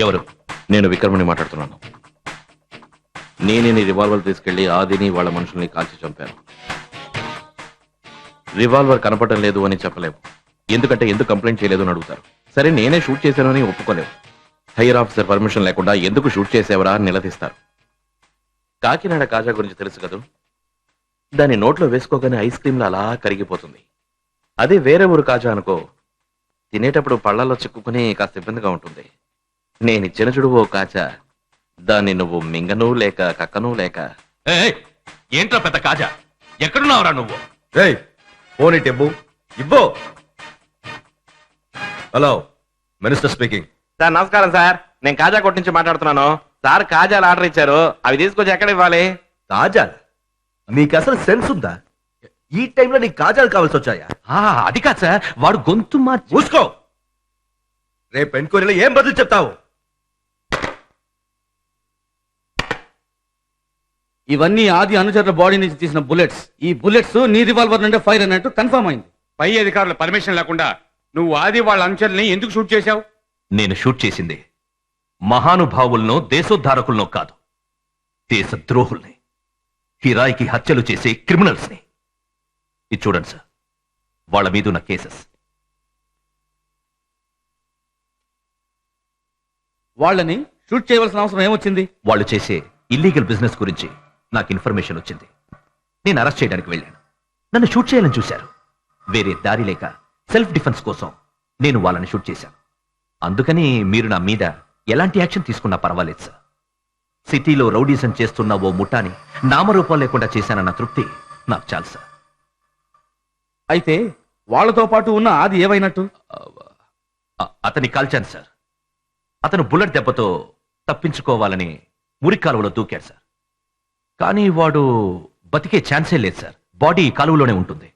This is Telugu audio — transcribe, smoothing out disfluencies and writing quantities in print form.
ఎవరు? నేను విక్రమ్ని మాట్లాడుతున్నాను. నేనే నీ రివాల్వర్ తీసుకెళ్లి ఆదిని వాళ్ళ మనుషుల్ని కాల్చి చంపాను. రివాల్వర్ కనపడటం లేదు అని చెప్పలేవు, ఎందుకంటే ఎందుకు కంప్లైంట్ చేయలేదు అని అడుగుతారు. సరే నేనే షూట్ చేశాను అని ఒప్పుకోలేవు. హైయర్ ఆఫీసర్ పర్మిషన్ లేకుండా ఎందుకు షూట్ చేసేవరా అని నిలదీస్తారు. కాకినాడ కాజా గురించి తెలుసు కదూ, దాన్ని నోట్లో వేసుకోగానే ఐస్ క్రీమ్లో అలా కరిగిపోతుంది. అదే వేరే ఊరు కాజా అనుకో, తినేటప్పుడు పళ్ళల్లో చిక్కుకుని కాస్త ఇబ్బందిగా ఉంటుంది. నేనిచ్చిన చూడు ఓ కాజా, దాన్ని నువ్వు మింగను లేక కక్కను లేక. ఏంట్రా పెద్ద కాజా, ఎక్కడున్నావురా నువ్వు? ఫోన్ ఇవ్వు. ఇవ్వు. Hello, minister speaking. సార్ నమస్కారం సార్, నేను కాజా కొట్టు నుంచి మాట్లాడుతున్నాను. సార్ కాజాలు ఆర్డర్ ఇచ్చారు, అవి తీసుకొచ్చి ఎక్కడ ఇవ్వాలి? కాజాలు? నీకు అసలు సెన్స్ ఉందా? ఈ టైంలో నీకు కాజాలు కావాల్సి వచ్చాయా? అది కాదు సార్, వాడు గొంతు మూసుకో. రేపు ఎంక్వైరీలో ఏం బదులు చెప్తావు? ఇవన్నీ ఆది అనుచరుల బాడీ నుంచి తీసిన బుల్లెట్స్. ఈ బుల్లెట్స్ నీ రివాల్వర్ నుండే ఫైర్ అన్నట్టు కన్ఫర్మ్ అయింది. పై అధికారుల పర్మిషన్ లేకుండా నువ్వు ఆది వాళ్ళ అనుచరుల్ని ఎందుకు షూట్ చేశావు? నేను షూట్ చేసింది మహానుభావులను, దేశోద్ధారకులను కాదు, దేశద్రోహుల్ని, కిరాయికి హత్యలు చేసే క్రిమినల్స్ ని. ఇది చూడండి సార్, వాళ్ళ మీద ఉన్న కేసెస్. వాళ్ళని షూట్ చేయవలసిన అవసరం ఏమొచ్చింది? వాళ్ళు చేసే ఇల్లీగల్ బిజినెస్ గురించి నాకు ఇన్ఫర్మేషన్ వచ్చింది. నేను అరెస్ట్ చేయడానికి వెళ్ళాను, నన్ను షూట్ చేయాలని చూశారు. వేరే దారి లేక సెల్ఫ్ డిఫెన్స్ కోసం నేను వాళ్ళని షూట్ చేశాను. అందుకని మీరు నా మీద ఎలాంటి యాక్షన్ తీసుకున్నా పర్వాలేదు సార్. సిటీలో రౌడీజం చేస్తున్న ఓ ముఠాని నామరూపం లేకుండా చేశానన్న తృప్తి నాకు చాలు సార్. అయితే వాళ్ళతో పాటు ఉన్న ఆది ఏమైనట్టు? అతన్ని కాల్చాను సార్. అతను బుల్లెట్ దెబ్బతో తప్పించుకోవాలని మురికాలువలో దూకాడు సార్. కానీ వాడు బతికే ఛాన్సే లేదు సార్, బాడీ కాలువలోనే ఉంటుంది.